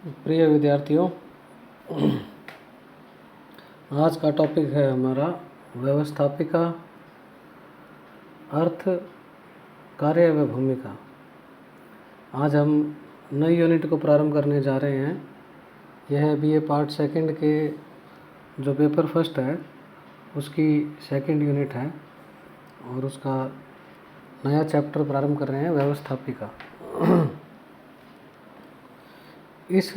प्रिय विद्यार्थियों, आज का टॉपिक है हमारा व्यवस्थापिका, अर्थ, कार्य व भूमिका। आज हम नई यूनिट को प्रारंभ करने जा रहे हैं। यह बीए पार्ट सेकंड के जो पेपर फर्स्ट है उसकी सेकंड यूनिट है और उसका नया चैप्टर प्रारंभ कर रहे हैं, व्यवस्थापिका। इस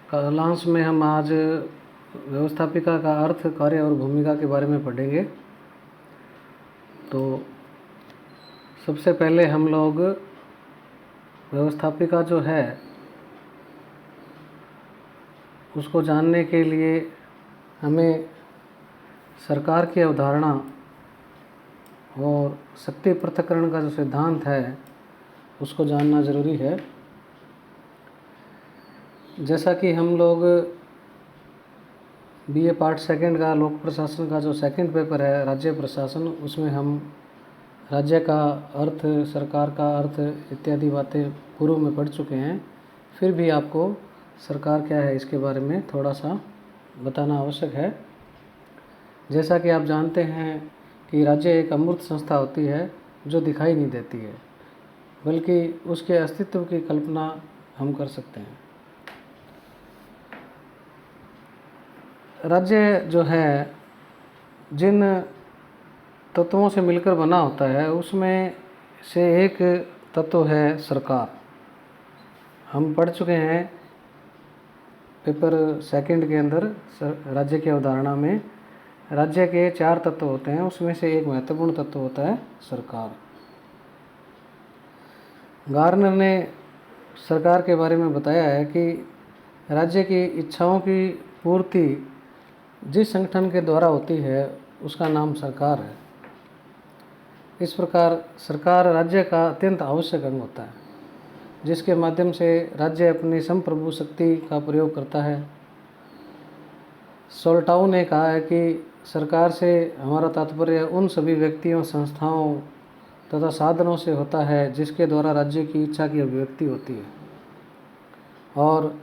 क्लास में हम आज व्यवस्थापिका का अर्थ, कार्य और भूमिका के बारे में पढ़ेंगे। तो सबसे पहले हम लोग व्यवस्थापिका जो है उसको जानने के लिए हमें सरकार की अवधारणा और शक्ति पृथक्करण का जो सिद्धांत है उसको जानना ज़रूरी है। जैसा कि हम लोग बीए पार्ट सेकंड का लोक प्रशासन का जो सेकंड पेपर है, राज्य प्रशासन, उसमें हम राज्य का अर्थ, सरकार का अर्थ इत्यादि बातें पूर्व में पढ़ चुके हैं। फिर भी आपको सरकार क्या है इसके बारे में थोड़ा सा बताना आवश्यक है। जैसा कि आप जानते हैं कि राज्य एक अमूर्त संस्था होती है जो दिखाई नहीं देती है, बल्कि उसके अस्तित्व की कल्पना हम कर सकते हैं। राज्य जो है जिन तत्वों से मिलकर बना होता है उसमें से एक तत्व है सरकार। हम पढ़ चुके हैं पेपर सेकंड के अंदर राज्य की अवधारणा में राज्य के 4 तत्व होते हैं, उसमें से एक महत्वपूर्ण तत्व होता है सरकार। गार्नर ने सरकार के बारे में बताया है कि राज्य की इच्छाओं की पूर्ति जिस संगठन के द्वारा होती है उसका नाम सरकार है। इस प्रकार सरकार राज्य का अत्यंत आवश्यक अंग होता है, जिसके माध्यम से राज्य अपनी संप्रभु शक्ति का प्रयोग करता है। सोल्टाउ ने कहा है कि सरकार से हमारा तात्पर्य उन सभी व्यक्तियों, संस्थाओं तथा साधनों से होता है जिसके द्वारा राज्य की इच्छा की अभिव्यक्ति होती है और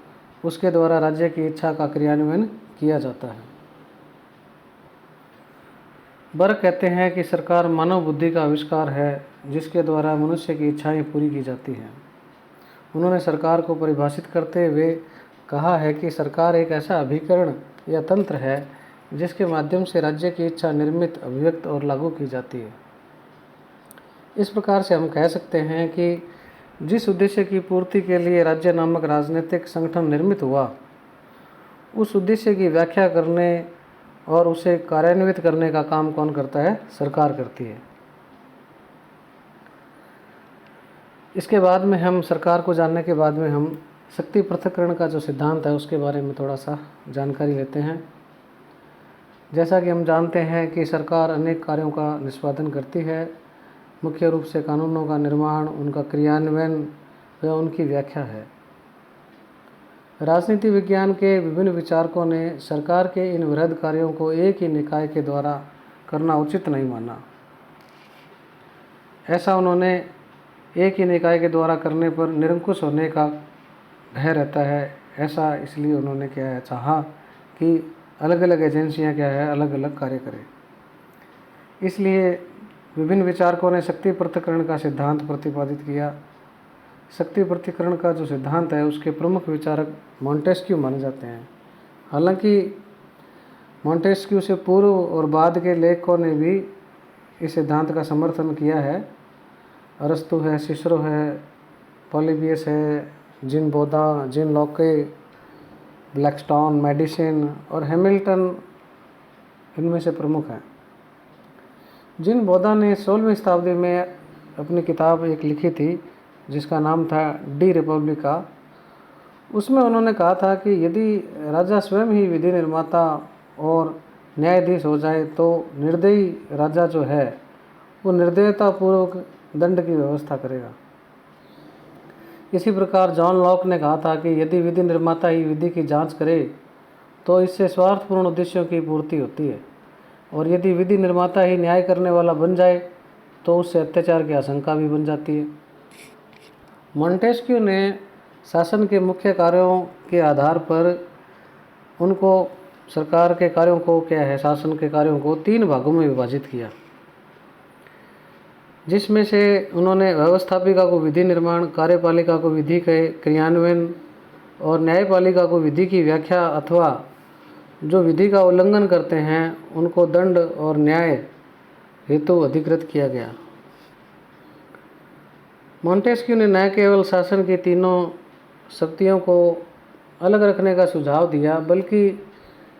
उसके द्वारा राज्य की इच्छा का क्रियान्वयन किया जाता है। बर्क कहते हैं कि सरकार मानव बुद्धि का आविष्कार है जिसके द्वारा मनुष्य की इच्छाएं पूरी की जाती हैं। उन्होंने सरकार को परिभाषित करते हुए कहा है कि सरकार एक ऐसा अभिकरण या तंत्र है जिसके माध्यम से राज्य की इच्छा निर्मित, अभिव्यक्त और लागू की जाती है। इस प्रकार से हम कह सकते हैं कि जिस उद्देश्य की पूर्ति के लिए राज्य नामक राजनीतिक संगठन निर्मित हुआ, उस उद्देश्य की व्याख्या करने और उसे कार्यान्वित करने का काम कौन करता है? सरकार करती है। इसके बाद में हम सरकार को जानने के बाद में हम शक्ति पृथक्करण का जो सिद्धांत है उसके बारे में थोड़ा सा जानकारी लेते हैं। जैसा कि हम जानते हैं कि सरकार अनेक कार्यों का निष्पादन करती है, मुख्य रूप से कानूनों का निर्माण, उनका क्रियान्वयन व उनकी व्याख्या है। राजनीति विज्ञान के विभिन्न विचारकों ने सरकार के इन वृहद कार्यों को एक ही निकाय के द्वारा करना उचित नहीं माना। ऐसा उन्होंने एक ही निकाय के द्वारा करने पर निरंकुश होने का भय रहता है। ऐसा इसलिए उन्होंने क्या है, चाहा कि अलग अलग एजेंसियां क्या है, अलग अलग कार्य करें। इसलिए विभिन्न विचारकों ने शक्ति पृथक्करण का सिद्धांत प्रतिपादित किया। शक्ति पृथक्करण का जो सिद्धांत है उसके प्रमुख विचारक मॉन्टेस्क्यू माने जाते हैं। हालांकि मॉन्टेस्क्यू से पूर्व और बाद के लेखकों ने भी इस सिद्धांत का समर्थन किया है। अरस्तु है, सिसरो है, पॉलीबियस है, Jean Bodin, John Locke, Blackstone, Madison और हैमिल्टन इनमें से प्रमुख हैं। जीन बोदा ने 16वीं शताब्दी में अपनी किताब एक लिखी थी जिसका नाम था डी रिपब्लिका। उसमें उन्होंने कहा था कि यदि राजा स्वयं ही विधि निर्माता और न्यायाधीश हो जाए तो निर्दयी राजा जो है वो निर्दयतापूर्वक दंड की व्यवस्था करेगा। इसी प्रकार जॉन लॉक ने कहा था कि यदि विधि निर्माता ही विधि की जांच करे तो इससे स्वार्थपूर्ण उद्देश्यों की पूर्ति होती है, और यदि विधि निर्माता ही न्याय करने वाला बन जाए तो उससे अत्याचार की आशंका भी बन जाती है। मॉन्टेस्क्यू ने शासन के मुख्य कार्यों के आधार पर उनको सरकार के कार्यों को क्या है, शासन के कार्यों को 3 भागों में विभाजित किया, जिसमें से उन्होंने व्यवस्थापिका को विधि निर्माण, कार्यपालिका को विधि के क्रियान्वयन और न्यायपालिका को विधि की व्याख्या अथवा जो विधि का उल्लंघन करते हैं उनको दंड और न्याय हेतु अधिकृत किया गया। मॉन्टेस्क्यू ने न केवल शासन की तीनों शक्तियों को अलग रखने का सुझाव दिया, बल्कि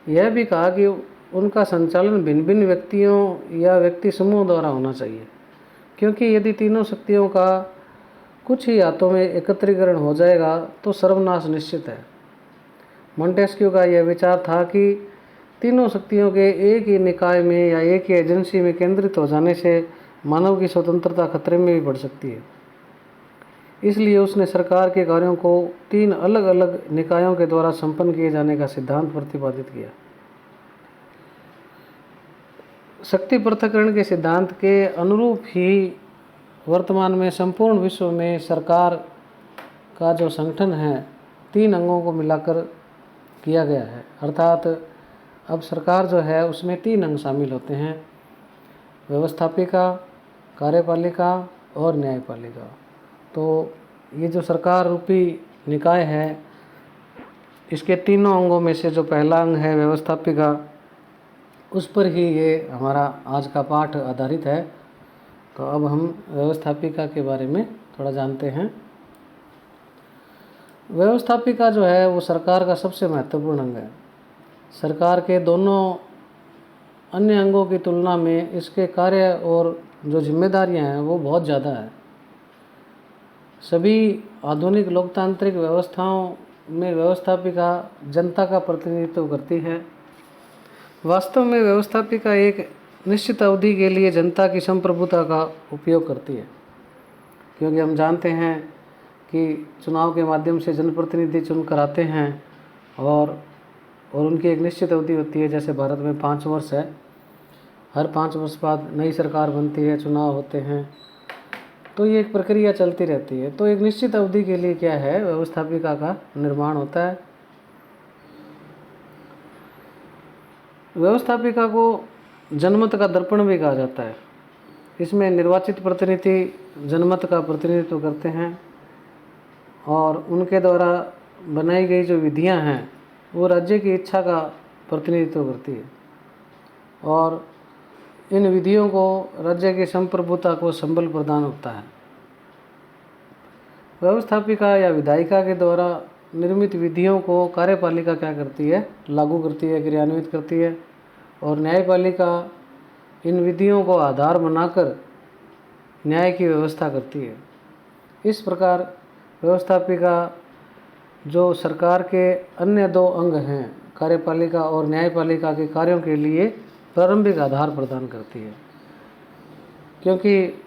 यह भी कहा कि उनका संचालन भिन्न भिन्न व्यक्तियों या व्यक्ति समूह द्वारा होना चाहिए, क्योंकि यदि तीनों शक्तियों का कुछ ही हाथों में एकत्रीकरण हो जाएगा तो सर्वनाश निश्चित है। मॉन्टेस्क्यू का यह विचार था कि तीनों शक्तियों के एक ही निकाय में या एक ही एजेंसी में केंद्रित हो जाने से मानव की स्वतंत्रता खतरे में भी पड़ सकती है। इसलिए उसने सरकार के कार्यों को 3 अलग अलग निकायों के द्वारा संपन्न किए जाने का सिद्धांत प्रतिपादित किया। शक्ति पृथक्करण के सिद्धांत के अनुरूप ही वर्तमान में संपूर्ण विश्व में सरकार का जो संगठन है 3 अंगों को मिलाकर किया गया है, अर्थात अब सरकार जो है उसमें 3 अंग शामिल होते हैं, व्यवस्थापिका, कार्यपालिका और न्यायपालिका। तो ये जो सरकार रूपी निकाय है, इसके तीनों अंगों में से जो पहला अंग है व्यवस्थापिका, उस पर ही ये हमारा आज का पाठ आधारित है। तो अब हम व्यवस्थापिका के बारे में थोड़ा जानते हैं। व्यवस्थापिका जो है वो सरकार का सबसे महत्वपूर्ण अंग है। सरकार के दोनों अन्य अंगों की तुलना में इसके कार्य और जो जिम्मेदारियां हैं वो बहुत ज़्यादा है। सभी आधुनिक लोकतांत्रिक व्यवस्थाओं में व्यवस्थापिका जनता का प्रतिनिधित्व करती है। वास्तव में व्यवस्थापिका एक निश्चित अवधि के लिए जनता की संप्रभुता का उपयोग करती है, क्योंकि हम जानते हैं कि चुनाव के माध्यम से जनप्रतिनिधि चुनकर आते हैं और उनकी एक निश्चित अवधि होती है। जैसे भारत में 5 वर्ष है, हर 5 वर्ष बाद नई सरकार बनती है, चुनाव होते हैं, तो ये एक प्रक्रिया चलती रहती है। तो एक निश्चित अवधि के लिए क्या है, व्यवस्थापिका का निर्माण होता है। व्यवस्थापिका को जनमत का दर्पण भी कहा जाता है। इसमें निर्वाचित प्रतिनिधि जनमत का प्रतिनिधित्व करते हैं और उनके द्वारा बनाई गई जो विधियां हैं वो राज्य की इच्छा का प्रतिनिधित्व करती है और इन विधियों को राज्य की संप्रभुता को संबल प्रदान होता है। व्यवस्थापिका या विधायिका के द्वारा निर्मित विधियों को कार्यपालिका क्या करती है, लागू करती है, क्रियान्वित करती है, और न्यायपालिका इन विधियों को आधार बनाकर न्याय की व्यवस्था करती है। इस प्रकार व्यवस्थापिका जो सरकार के अन्य 2 अंग हैं, कार्यपालिका और न्यायपालिका के कार्यों के लिए प्रारंभिक आधार प्रदान करती है, क्योंकि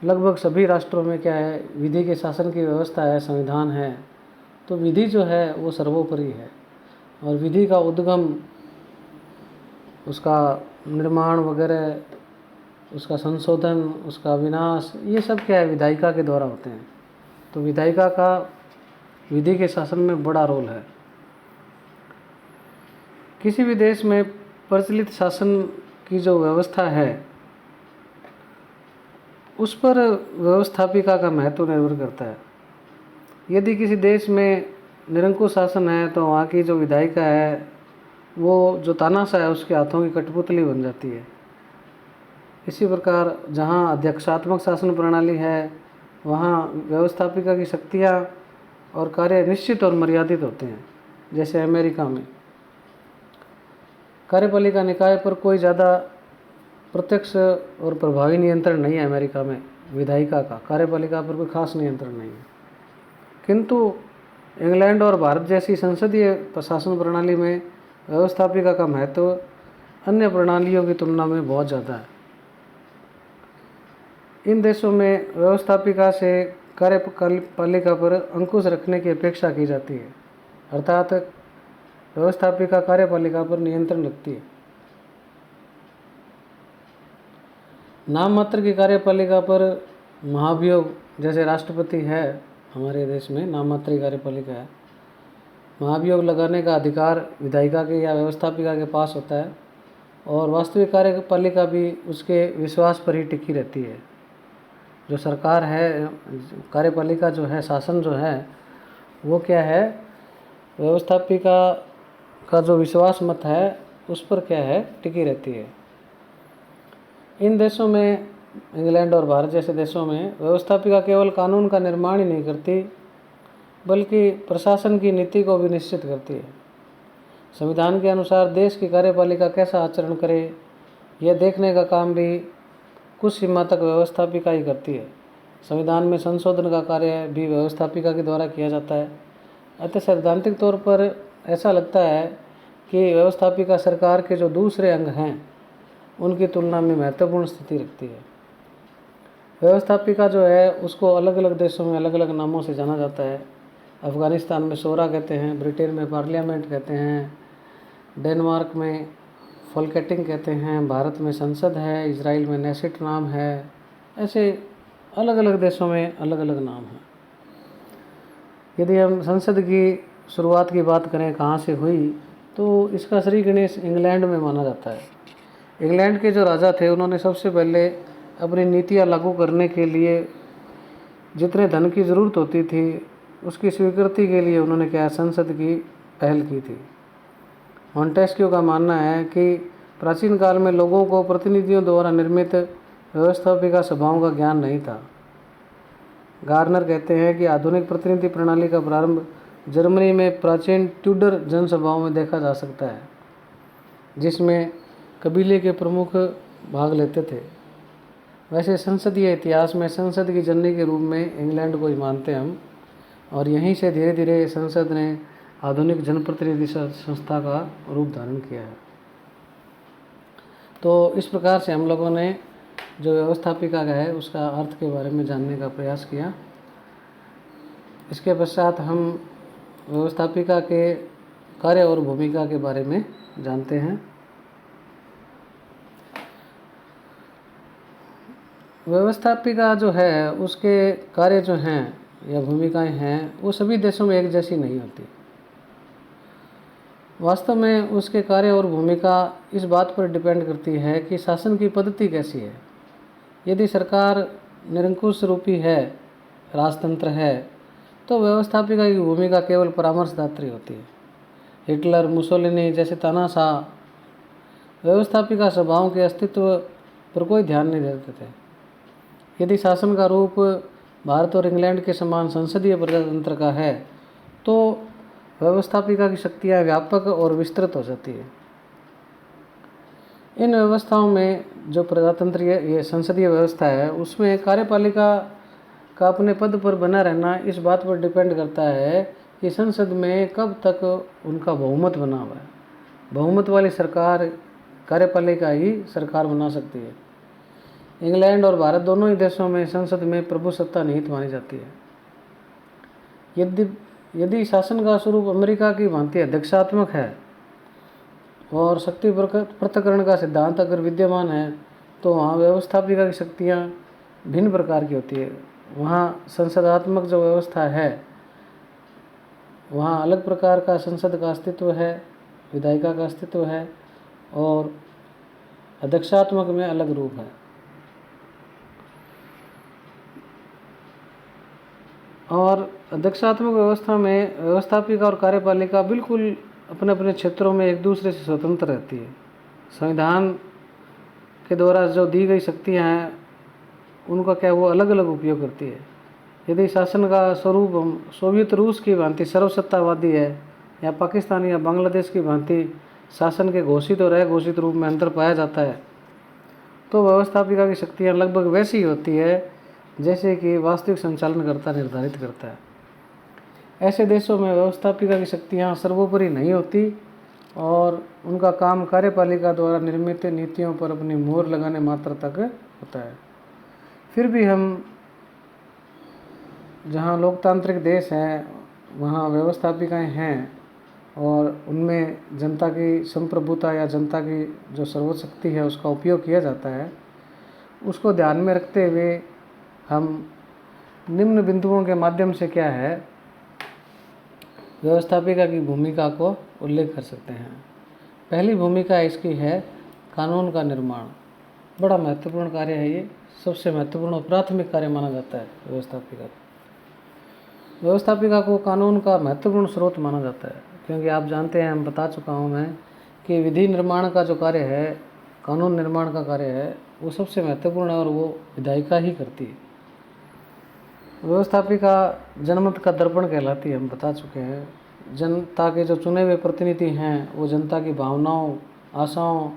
लगभग सभी राष्ट्रों में क्या है, विधि के शासन की व्यवस्था है, संविधान है। तो विधि जो है वो सर्वोपरि है और विधि का उद्गम, उसका निर्माण वगैरह, उसका संशोधन, उसका विनाश, ये सब क्या है, विधायिका के द्वारा होते हैं। तो विधायिका का विधि के शासन में बड़ा रोल है। किसी भी देश में प्रचलित शासन की जो व्यवस्था है उस पर व्यवस्थापिका का महत्व निर्भर करता है। यदि किसी देश में निरंकुश शासन है तो वहाँ की जो विधायिका है वो जो तानाशाह है उसके हाथों की कठपुतली बन जाती है। इसी प्रकार जहाँ अध्यक्षात्मक शासन प्रणाली है वहाँ व्यवस्थापिका की शक्तियाँ और कार्य निश्चित और मर्यादित होते हैं। जैसे अमेरिका में कार्यपालिका निकाय पर कोई ज़्यादा प्रत्यक्ष और प्रभावी नियंत्रण नहीं है। अमेरिका में विधायिका का कार्यपालिका पर कोई खास नियंत्रण नहीं है, किंतु इंग्लैंड और भारत जैसी संसदीय शासन प्रणाली में व्यवस्थापिका का महत्व अन्य प्रणालियों की तुलना में बहुत ज़्यादा है। इन देशों में व्यवस्थापिका से कार्यपालिका पर अंकुश रखने की अपेक्षा की जाती है, अर्थात व्यवस्थापिका कार्यपालिका पर नियंत्रण रखती है। नाम मात्र की कार्यपालिका पर महाभियोग जैसे राष्ट्रपति है हमारे देश में नाम मात्र कार्यपालिका है। महाभियोग लगाने का अधिकार विधायिका के या व्यवस्थापिका के पास होता है और वास्तविक कार्यपालिका भी उसके विश्वास पर ही टिकी रहती है। जो सरकार है, कार्यपालिका जो है, शासन जो है, वो क्या है, व्यवस्थापिका का जो विश्वास मत है उस पर क्या है, टिकी रहती है। इन देशों में, इंग्लैंड और भारत जैसे देशों में, व्यवस्थापिका केवल कानून का निर्माण ही नहीं करती बल्कि प्रशासन की नीति को भी निश्चित करती है। संविधान के अनुसार देश की कार्यपालिका कैसा आचरण करे, यह देखने का काम भी कुछ सीमा तक व्यवस्थापिका ही करती है। संविधान में संशोधन का कार्य भी व्यवस्थापिका के द्वारा किया जाता है। अतः सैद्धांतिक तौर पर ऐसा लगता है कि व्यवस्थापिका सरकार के जो दूसरे अंग हैं उनकी तुलना में महत्वपूर्ण स्थिति रखती है। व्यवस्थापिका जो है उसको अलग अलग देशों में अलग अलग नामों से जाना जाता है। अफ़गानिस्तान में शोरा कहते हैं, ब्रिटेन में पार्लियामेंट कहते हैं, डेनमार्क में फोल्केटिंग कहते हैं, भारत में संसद है, इजराइल में नेसिट नाम है। ऐसे अलग अलग देशों में अलग अलग नाम हैं। यदि हम संसद की शुरुआत की बात करें कहाँ से हुई, तो इसका श्री गणेश इंग्लैंड में माना जाता है। इंग्लैंड के जो राजा थे उन्होंने सबसे पहले अपनी नीतियाँ लागू करने के लिए जितने धन की ज़रूरत होती थी उसकी स्वीकृति के लिए उन्होंने क्या, संसद की पहल की थी। मॉन्टेस्क्यू का मानना है कि प्राचीन काल में लोगों को प्रतिनिधियों द्वारा निर्मित व्यवस्थापिका सभाओं का ज्ञान नहीं था। गार्नर कहते हैं कि आधुनिक प्रतिनिधि प्रणाली का प्रारंभ जर्मनी में प्राचीन ट्यूडर जनसभाओं में देखा जा सकता है, जिसमें कबीले के प्रमुख भाग लेते थे। वैसे संसदीय इतिहास में संसद की जननी के रूप में इंग्लैंड को ही मानते हम, और यहीं से धीरे धीरे संसद ने आधुनिक जनप्रतिनिधि संस्था का रूप धारण किया है। तो इस प्रकार से हम लोगों ने जो व्यवस्थापिका का है उसका अर्थ के बारे में जानने का प्रयास किया। इसके पश्चात हम व्यवस्थापिका के कार्य और भूमिका के बारे में जानते हैं। व्यवस्थापिका जो है उसके कार्य जो हैं या भूमिकाएं हैं वो सभी देशों में एक जैसी नहीं होती। वास्तव में उसके कार्य और भूमिका इस बात पर डिपेंड करती है कि शासन की पद्धति कैसी है। यदि सरकार निरंकुश रूपी है, राजतंत्र है, तो व्यवस्थापिका की भूमिका केवल परामर्शदात्री होती है। हिटलर, मुसोलिनी जैसे तानाशाह व्यवस्थापिका सभाओं के अस्तित्व पर कोई ध्यान नहीं देते थे। यदि शासन का रूप भारत और इंग्लैंड के समान संसदीय प्रजातंत्र का है तो व्यवस्थापिका की शक्तियाँ व्यापक और विस्तृत हो जाती है। इन व्यवस्थाओं में जो प्रजातंत्रीय ये संसदीय व्यवस्था है उसमें कार्यपालिका का अपने पद पर बना रहना इस बात पर डिपेंड करता है कि संसद में कब तक उनका बहुमत बना हुआ है। बहुमत वाली सरकार कार्यपालिका ही सरकार बना सकती है। इंग्लैंड और भारत दोनों ही देशों में संसद में प्रभुसत्ता निहित मानी जाती है। यदि शासन का स्वरूप अमेरिका की भांति अध्यक्षात्मक है और शक्ति पृथक्करण का सिद्धांत अगर विद्यमान है तो वहाँ व्यवस्थापिका की शक्तियाँ भिन्न प्रकार की होती है। वहाँ संसदात्मक जो व्यवस्था है वहाँ अलग प्रकार का संसद का अस्तित्व है, विधायिका का अस्तित्व है, और अध्यक्षात्मक में अलग रूप है। और अध्यक्षात्मक व्यवस्था में व्यवस्थापिका और कार्यपालिका बिल्कुल अपने अपने क्षेत्रों में एक दूसरे से स्वतंत्र रहती है। संविधान के द्वारा जो दी गई शक्तियाँ हैं उनका क्या वो अलग अलग उपयोग करती है। यदि शासन का स्वरूप सोवियत रूस की भांति सर्वसत्तावादी है या पाकिस्तान या बांग्लादेश की भांति शासन के घोषित और अघोषित रूप में अंतर पाया जाता है तो व्यवस्थापिका की शक्तियाँ लगभग वैसी ही होती है जैसे कि वास्तविक संचालनकर्ता निर्धारित करता है। ऐसे देशों में व्यवस्थापिका की शक्तियाँ सर्वोपरि नहीं होती और उनका काम कार्यपालिका द्वारा निर्मित नीतियों पर अपनी मोहर लगाने मात्र तक होता है। फिर भी हम जहाँ लोकतांत्रिक देश हैं वहाँ व्यवस्थापिकाएँ हैं और उनमें जनता की संप्रभुता या जनता की जो सर्वोच्च शक्ति है उसका उपयोग किया जाता है। उसको ध्यान में रखते हुए हम निम्न बिंदुओं के माध्यम से क्या है, व्यवस्थापिका की भूमिका को उल्लेख कर सकते हैं। पहली भूमिका इसकी है कानून का निर्माण। बड़ा महत्वपूर्ण कार्य है ये, सबसे महत्वपूर्ण और प्राथमिक कार्य माना जाता है व्यवस्थापिका को। व्यवस्थापिका को कानून का महत्वपूर्ण स्रोत माना जाता है, क्योंकि आप जानते हैं, हम बता चुका हूँ मैं, कि विधि निर्माण का जो कार्य है, कानून निर्माण का कार्य है, वो सबसे महत्वपूर्ण है और वो विधायिका ही करती है। व्यवस्थापिका जनमत का दर्पण कहलाती है, हम बता चुके हैं। जनता के जो चुने हुए प्रतिनिधि हैं वो जनता की भावनाओं, आशाओं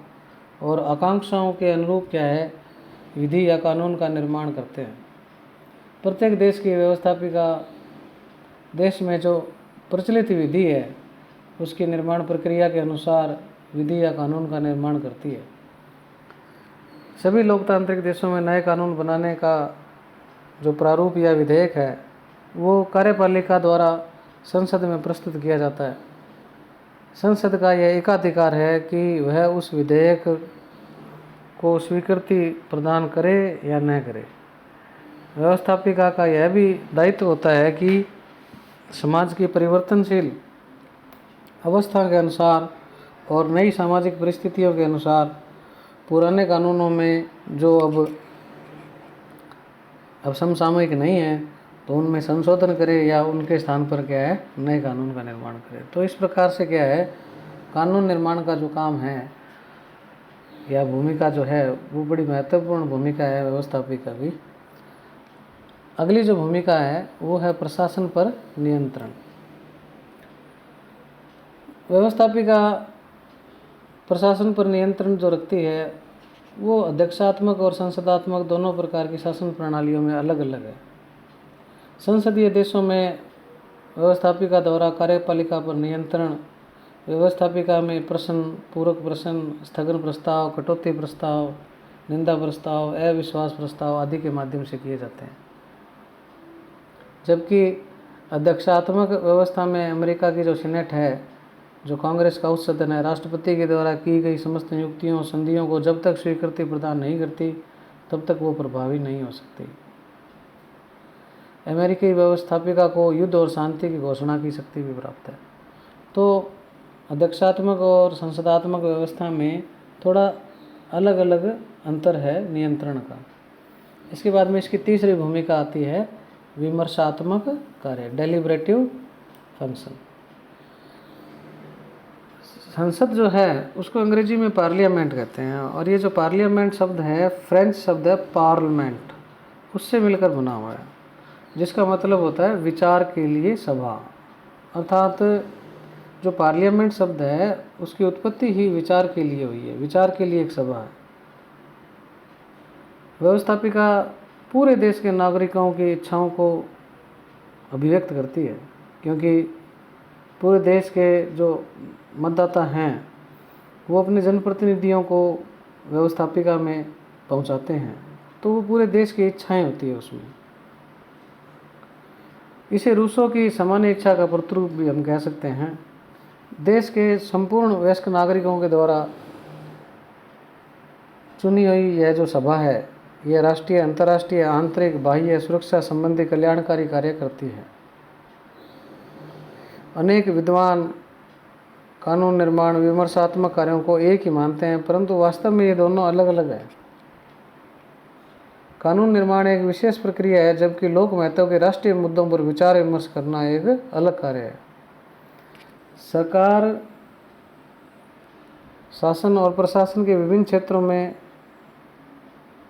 और आकांक्षाओं के अनुरूप क्या है, विधि या कानून का निर्माण करते हैं। प्रत्येक देश की व्यवस्थापिका देश में जो प्रचलित विधि है उसकी निर्माण प्रक्रिया के अनुसार विधि या कानून का निर्माण करती है। सभी लोकतांत्रिक देशों में नए कानून बनाने का जो प्रारूप या विधेयक है वो कार्यपालिका द्वारा संसद में प्रस्तुत किया जाता है। संसद का यह एकाधिकार है कि वह उस विधेयक को स्वीकृति प्रदान करे या न करे। व्यवस्थापिका का यह भी दायित्व होता है कि समाज की परिवर्तनशील अवस्था के अनुसार और नई सामाजिक परिस्थितियों के अनुसार पुराने कानूनों में जो अब समसामयिक नहीं है तो उनमें संशोधन करे या उनके स्थान पर क्या है, नए कानून का निर्माण करे। तो इस प्रकार से क्या है, कानून निर्माण का जो काम है या भूमिका जो है वो बड़ी महत्वपूर्ण भूमिका है व्यवस्थापिका की। अगली जो भूमिका है वो है प्रशासन पर नियंत्रण। व्यवस्थापिका प्रशासन पर नियंत्रण जो रखती है वो अध्यक्षात्मक और संसदात्मक दोनों प्रकार की शासन प्रणालियों में अलग अलग है। संसदीय देशों में व्यवस्थापिका द्वारा कार्यपालिका पर नियंत्रण व्यवस्थापिका में प्रश्न, पूरक प्रश्न, स्थगन प्रस्ताव, कटौती प्रस्ताव, निंदा प्रस्ताव, अविश्वास प्रस्ताव आदि के माध्यम से किए जाते हैं। जबकि अध्यक्षात्मक व्यवस्था में अमेरिका की जो सीनेट है, जो कांग्रेस का उच्च सदन है, राष्ट्रपति के द्वारा की गई समस्त नियुक्तियों संधियों को जब तक स्वीकृति प्रदान नहीं करती तब तक वो प्रभावी नहीं हो सकती। अमेरिकी व्यवस्थापिका को युद्ध और शांति की घोषणा की शक्ति भी प्राप्त है। तो अध्यक्षात्मक और संसदात्मक व्यवस्था में थोड़ा अलग अलग अंतर है नियंत्रण का। इसके बाद में इसकी तीसरी भूमिका आती है विमर्शात्मक कार्य, डेलिब्रेटिव फंक्शन। संसद जो है उसको अंग्रेजी में पार्लियामेंट कहते हैं, और ये जो पार्लियामेंट शब्द है फ्रेंच शब्द है पार्लियामेंट, उससे मिलकर बना हुआ है, जिसका मतलब होता है विचार के लिए सभा। अर्थात जो पार्लियामेंट शब्द है उसकी उत्पत्ति ही विचार के लिए हुई है, विचार के लिए एक सभा है। व्यवस्थापिका पूरे देश के नागरिकों की इच्छाओं को अभिव्यक्त करती है, क्योंकि पूरे देश के जो मतदाता हैं वो अपने जनप्रतिनिधियों को व्यवस्थापिका में पहुंचाते हैं, तो वो पूरे देश की इच्छाएं होती है उसमें। इसे रूसो की सामान्य इच्छा का प्रतिरूप भी हम कह सकते हैं। देश के संपूर्ण वयस्क नागरिकों के द्वारा चुनी हुई यह जो सभा है यह राष्ट्रीय, अंतर्राष्ट्रीय, आंतरिक, बाह्य सुरक्षा संबंधी कल्याणकारी कार्य करती है। अनेक विद्वान कानून निर्माण विमर्शात्मक कार्यों को एक ही मानते हैं, परंतु वास्तव में ये दोनों अलग अलग है। कानून निर्माण एक विशेष प्रक्रिया है, जबकि लोक महत्व के राष्ट्रीय मुद्दों पर विचार विमर्श करना एक अलग कार्य है। सरकार, शासन और प्रशासन के विभिन्न क्षेत्रों में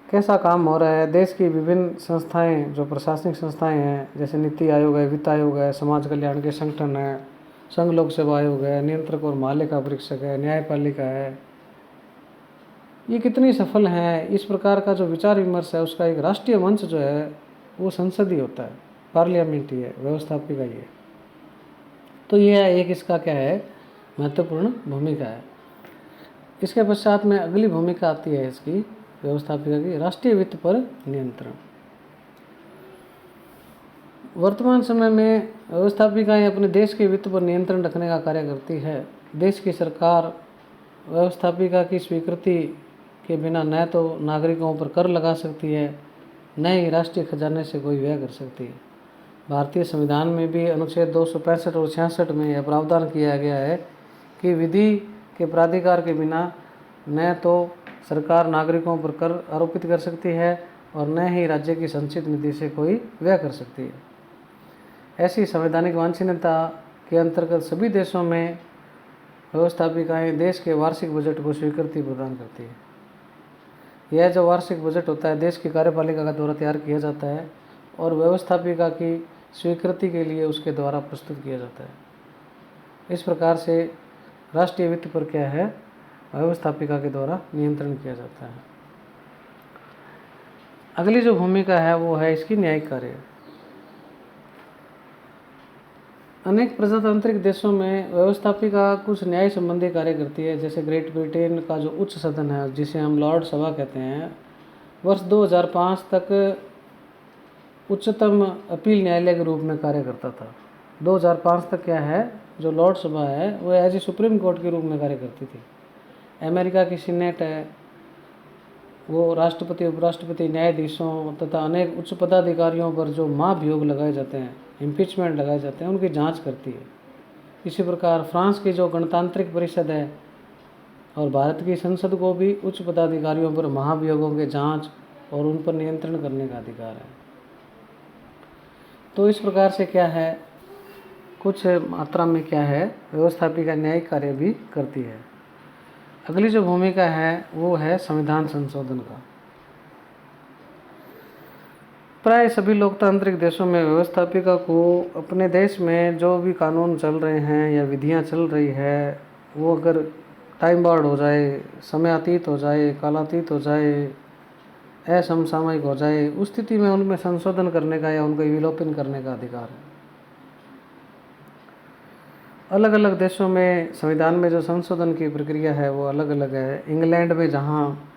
कैसा काम हो रहा है, देश की विभिन्न संस्थाएं जो प्रशासनिक संस्थाएं हैं, जैसे नीति आयोग है, वित्त आयोग है, समाज कल्याण के संगठन है, संघ लोक सेवा आयोग है, नियंत्रक और महालेखा परीक्षक है, न्यायपालिका है, ये कितनी सफल हैं। इस प्रकार का जो विचार विमर्श है उसका एक राष्ट्रीय मंच जो है वो संसद ही होता है, पार्लियामेंट ही है, व्यवस्थापिका ही है। तो यह एक इसका क्या है, महत्वपूर्ण भूमिका है। इसके पश्चात में अगली भूमिका आती है इसकी व्यवस्थापिका की, राष्ट्रीय वित्त पर नियंत्रण। वर्तमान समय में व्यवस्थापिकाएं अपने देश के वित्त पर नियंत्रण रखने का कार्य करती है। देश की सरकार व्यवस्थापिका की स्वीकृति के बिना न तो नागरिकों पर कर लगा सकती है न ही राष्ट्रीय खजाने से कोई व्यय कर सकती है। भारतीय संविधान में भी अनुच्छेद 265 और 66 में यह प्रावधान किया गया है कि विधि के प्राधिकार के बिना न तो सरकार नागरिकों पर कर आरोपित कर सकती है और न ही राज्य की संचित निधि से कोई व्यय कर सकती है। ऐसी संवैधानिक वांछनीयता के अंतर्गत सभी देशों में व्यवस्थापिकाएं देश के वार्षिक बजट को स्वीकृति प्रदान करती है। यह जो वार्षिक बजट होता है देश की कार्यपालिका का द्वारा तैयार किया जाता है और व्यवस्थापिका की स्वीकृति के लिए उसके द्वारा प्रस्तुत किया जाता है। इस प्रकार से राष्ट्रीय वित्त पर क्या है, व्यवस्थापिका के द्वारा नियंत्रण किया जाता है। अगली जो भूमिका है वो है इसकी न्यायिक कार्य। अनेक प्रजातांत्रिक देशों में व्यवस्थापिका कुछ न्याय संबंधी कार्य करती है। जैसे ग्रेट ब्रिटेन का जो उच्च सदन है जिसे हम लॉर्ड सभा कहते हैं, वर्ष 2005 तक उच्चतम अपील न्यायालय के रूप में कार्य करता था। 2005 तक क्या है, जो लॉर्ड सभा है वो एज ए सुप्रीम कोर्ट के रूप में कार्य करती थी। अमेरिका की सीनेट है, वो राष्ट्रपति, उपराष्ट्रपति, न्यायाधीशों तथा अनेक उच्च पदाधिकारियों पर जो महाभियोग लगाए जाते हैं, इम्पीचमेंट लगाए जाते हैं, उनकी जांच करती है। इसी प्रकार फ्रांस की जो गणतांत्रिक परिषद है और भारत की संसद को भी उच्च पदाधिकारियों पर महाभियोगों के जांच और उन पर नियंत्रण करने का अधिकार है। तो इस प्रकार से क्या है, कुछ मात्रा में क्या है, व्यवस्थापिका न्यायिक कार्य भी करती है। अगली जो भूमिका है वो है संविधान संशोधन का। प्राय सभी लोकतांत्रिक देशों में व्यवस्थापिका को अपने देश में जो भी कानून चल रहे हैं या विधियां चल रही है वो अगर टाइम बाउंड हो जाए, समयातीत हो जाए, कालातीत हो जाए, असमसामयिक हो जाए, उस स्थिति में उनमें संशोधन करने का या उनका विलोपन करने का अधिकार है। अलग अलग देशों में संविधान में जो संशोधन की प्रक्रिया है वो अलग अलग है। इंग्लैंड में जहाँ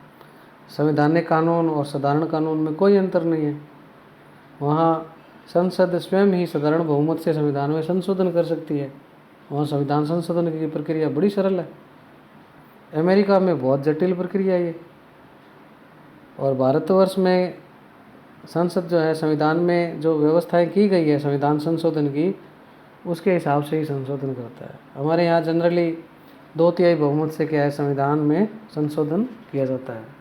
संवैधानिक कानून और साधारण कानून में कोई अंतर नहीं है, वहाँ संसद स्वयं ही साधारण बहुमत से संविधान में संशोधन कर सकती है। वहाँ संविधान संशोधन की प्रक्रिया बड़ी सरल है। अमेरिका में बहुत जटिल प्रक्रिया है ये। और भारतवर्ष में संसद जो है, संविधान में जो व्यवस्थाएं की गई है संविधान संशोधन की, उसके हिसाब से ही संशोधन करता है। हमारे यहाँ जनरली 2/3 बहुमत से क्या है, संविधान में संशोधन किया जाता है।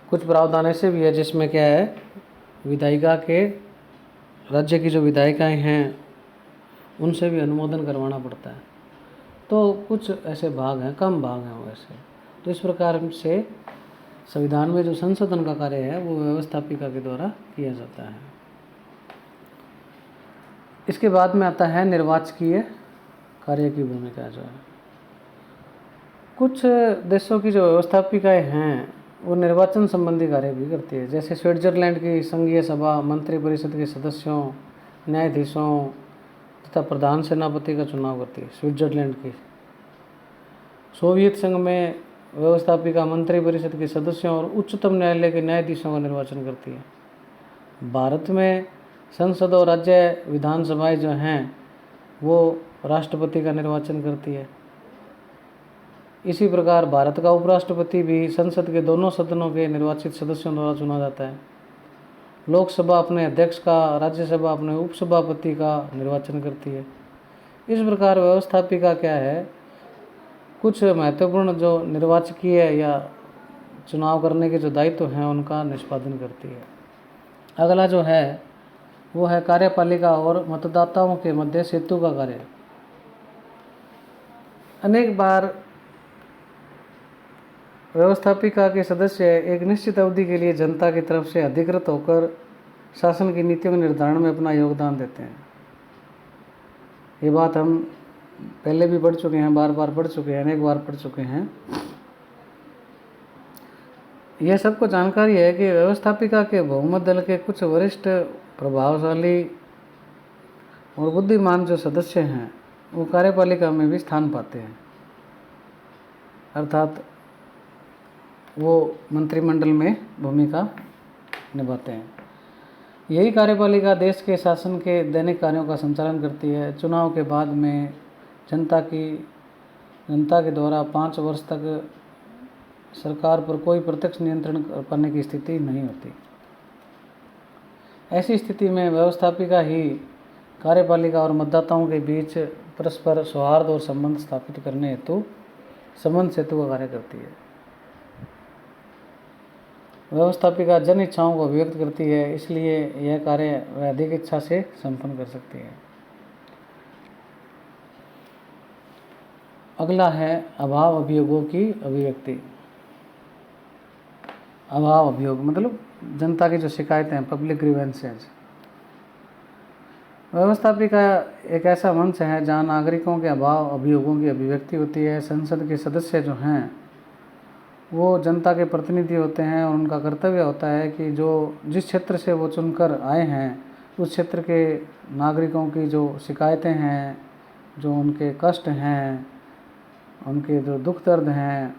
कुछ प्रावधान ऐसे भी है जिसमें क्या है, विधायिका के, राज्य की जो विधायिकाएं हैं उनसे भी अनुमोदन करवाना पड़ता है। तो कुछ ऐसे भाग हैं, कम भाग हैं वैसे। तो इस प्रकार से संविधान में जो संशोधन का कार्य है वो व्यवस्थापिका के द्वारा किया जाता है। इसके बाद में आता है निर्वाचकीय कार्य की भूमिका जो है। कुछ देशों की जो व्यवस्थापिकाएं हैं वो निर्वाचन संबंधी कार्य भी करती है। जैसे स्विट्जरलैंड की संघीय सभा मंत्रिपरिषद के सदस्यों, न्यायाधीशों तथा प्रधान सेनापति का चुनाव करती है, स्विट्जरलैंड की। सोवियत संघ में व्यवस्थापिका मंत्रिपरिषद के सदस्यों और उच्चतम न्यायालय के न्यायाधीशों का निर्वाचन करती है। भारत में संसद और राज्य विधानसभाएं जो हैं वो राष्ट्रपति का निर्वाचन करती है। इसी प्रकार भारत का उपराष्ट्रपति भी संसद के दोनों सदनों के निर्वाचित सदस्यों द्वारा चुना जाता है। लोकसभा अपने अध्यक्ष का, राज्यसभा अपने उपसभापति का निर्वाचन करती है। इस प्रकार व्यवस्थापिका क्या है, कुछ महत्वपूर्ण जो निर्वाचकीय या चुनाव करने के जो दायित्व हैं उनका निष्पादन करती है। अगला जो है वो है कार्यपालिका और मतदाताओं के मध्य सेतु का कार्य। अनेक बार व्यवस्थापिका के सदस्य एक निश्चित अवधि के लिए जनता की तरफ से अधिकृत होकर शासन की नीतियों के निर्धारण में अपना योगदान देते हैं। ये बात हम पहले भी पढ़ चुके हैं, बार बार पढ़ चुके हैं, अनेक बार पढ़ चुके हैं। यह सबको जानकारी है कि व्यवस्थापिका के बहुमत दल के कुछ वरिष्ठ, प्रभावशाली और बुद्धिमान जो सदस्य हैं वो कार्यपालिका में भी स्थान पाते हैं, अर्थात वो मंत्रिमंडल में भूमिका निभाते हैं। यही कार्यपालिका देश के शासन के दैनिक कार्यों का संचालन करती है। चुनाव के बाद में जनता के द्वारा 5 वर्ष तक सरकार पर कोई प्रत्यक्ष नियंत्रण कर पाने की स्थिति नहीं होती। ऐसी स्थिति में व्यवस्थापिका ही कार्यपालिका और मतदाताओं के बीच परस्पर सौहार्द और संबंध स्थापित करने हेतु संबंध सेतु का कार्य करती है। व्यवस्थापिका जन इच्छाओं को अभिव्यक्त करती है, इसलिए यह कार्य वह अधिक इच्छा से संपन्न कर सकती है। अगला है अभाव अभियोगों की अभिव्यक्ति। अभाव अभियोग मतलब जनता की जो शिकायतें हैं, पब्लिक ग्रीवेंसेज। व्यवस्थापिका एक ऐसा मंच है जहाँ नागरिकों के अभाव अभियोगों की अभिव्यक्ति होती है। संसद के सदस्य जो हैं वो जनता के प्रतिनिधि होते हैं और उनका कर्तव्य होता है कि जो जिस क्षेत्र से वो चुनकर आए हैं उस क्षेत्र के नागरिकों की जो शिकायतें हैं, जो उनके कष्ट हैं, उनके जो दुख दर्द हैं,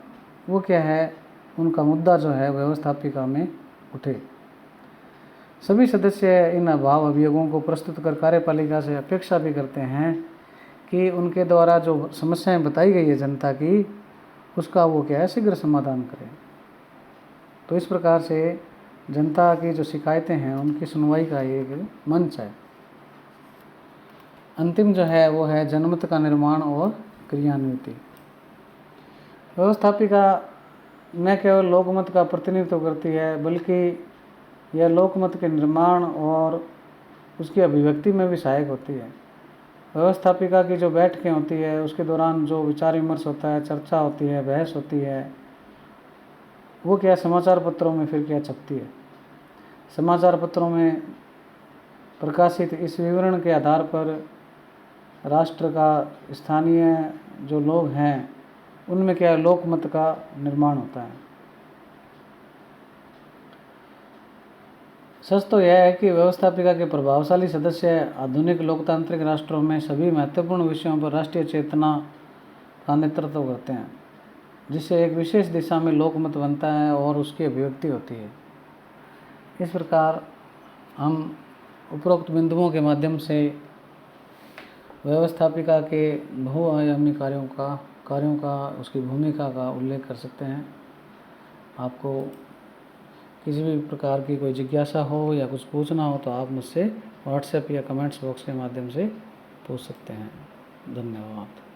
वो क्या है, उनका मुद्दा जो है व्यवस्थापिका में उठे। सभी सदस्य इन अभाव अभियोगों को प्रस्तुत कर कार्यपालिका से अपेक्षा भी करते हैं कि उनके द्वारा जो समस्याएं बताई गई है जनता की, उसका वो क्या है, शीघ्र समाधान करें। तो इस प्रकार से जनता की जो शिकायतें हैं उनकी सुनवाई का एक मंच है। अंतिम जो है वो है जनमत का निर्माण और क्रियान्विति। व्यवस्थापिका न केवल लोकमत का प्रतिनिधित्व करती है बल्कि यह लोकमत के निर्माण और उसकी अभिव्यक्ति में भी सहायक होती है। व्यवस्थापिका की जो बैठकें होती है उसके दौरान जो विचार विमर्श होता है, चर्चा होती है, बहस होती है, वो क्या समाचार पत्रों में फिर क्या छपती है। समाचार पत्रों में प्रकाशित इस विवरण के आधार पर राष्ट्र का स्थानीय जो लोग हैं उनमें क्या लोकमत का निर्माण होता है। सच तो यह है कि व्यवस्थापिका के प्रभावशाली सदस्य आधुनिक लोकतांत्रिक राष्ट्रों में सभी महत्वपूर्ण विषयों पर राष्ट्रीय चेतना का नेतृत्व करते हैं, जिससे एक विशेष दिशा में लोकमत बनता है और उसकी अभिव्यक्ति होती है। इस प्रकार हम उपरोक्त बिंदुओं के माध्यम से व्यवस्थापिका के बहुआयामी कार्यों का उसकी भूमिका का उल्लेख कर सकते हैं। आपको किसी भी प्रकार की कोई जिज्ञासा हो या कुछ पूछना हो तो आप मुझसे व्हाट्सएप या कमेंट्स बॉक्स के माध्यम से पूछ सकते हैं। धन्यवाद।